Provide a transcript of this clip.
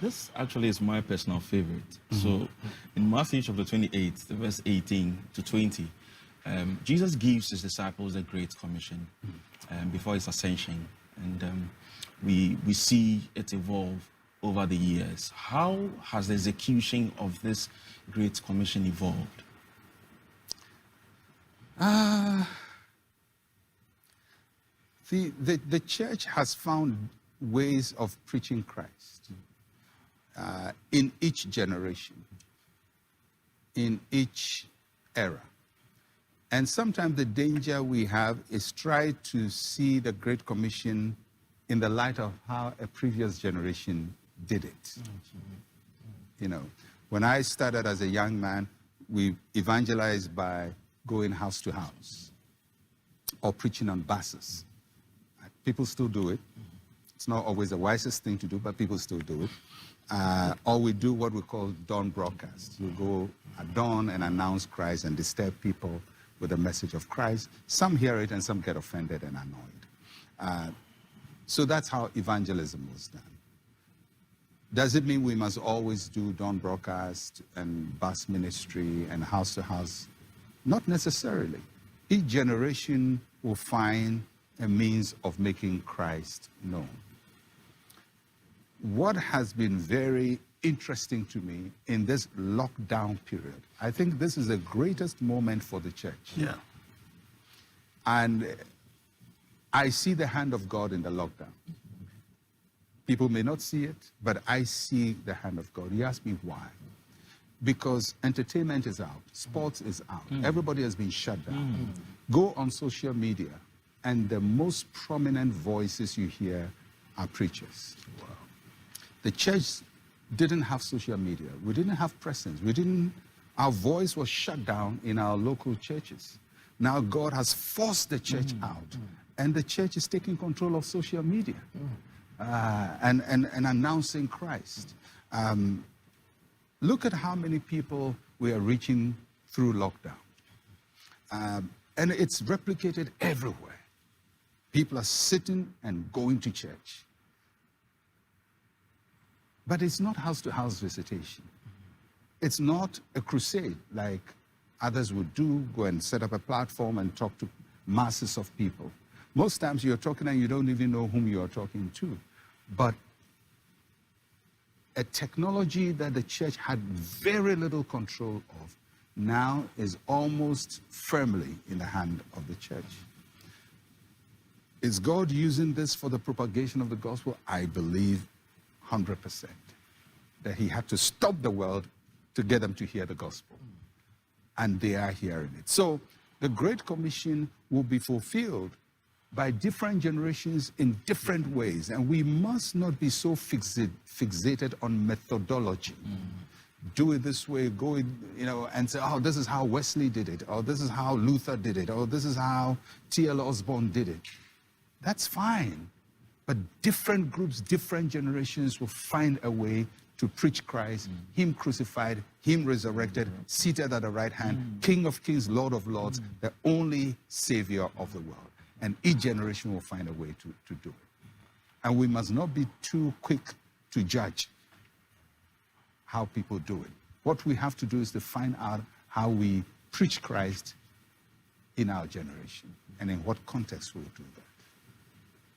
This actually is my personal favorite. So in Matthew chapter 28, verse 18 to 20, Jesus gives his disciples the Great Commission before his ascension. And we see it evolve over the years. How has the execution of this Great Commission evolved? The church has found ways of preaching Christ in each generation, in each era. And sometimes the danger we have is try to see the Great Commission in the light of how a previous generation did it. You know, when I started as a young man, we evangelized by going house to house or preaching on buses. People still do it. It's not always the wisest thing to do, but people still do it. Or we do what we call dawn broadcast. We go at dawn and announce Christ and disturb people with the message of Christ. Some hear it and some get offended and annoyed. So that's how evangelism was done. Does it mean we must always do dawn broadcast and bus ministry and house to house? Not necessarily. Each generation will find a means of making Christ known. What has been very interesting to me in this lockdown period, I think this is the greatest moment for the church. Yeah. And I see the hand of God in the lockdown. People may not see it, but I see the hand of God. You ask me why? Because entertainment is out, sports is out, everybody has been shut down. Go on social media, and the most prominent voices you hear are preachers. Wow. The church didn't have social media. We didn't have presence. Our voice was shut down in our local churches. Now God has forced the church out, and the church is taking control of social media and announcing Christ. Look at how many people we are reaching through lockdown. And it's replicated everywhere. People are sitting and going to church. But it's not house-to-house visitation. It's not a crusade like others would do, go and set up a platform and talk to masses of people. Most times you're talking and you don't even know whom you're talking to. But a technology that the church had very little control of now is almost firmly in the hand of the church. Is God using this for the propagation of the gospel? I believe 100%. That he had to stop the world to get them to hear the gospel. And they are hearing it. So the Great Commission will be fulfilled by different generations in different ways. And we must not be so fixated on methodology. Do it this way, go it, and say, oh, this is how Wesley did it, or this is how Luther did it, or this is how T.L. Osborne did it. That's fine. But different groups, different generations will find a way to preach Christ, him crucified, him resurrected, seated at the right hand, King of kings, Lord of lords, the only Savior of the world. And each generation will find a way to do it. And we must not be too quick to judge how people do it. What we have to do is to find out how we preach Christ in our generation and in what context we'll do that.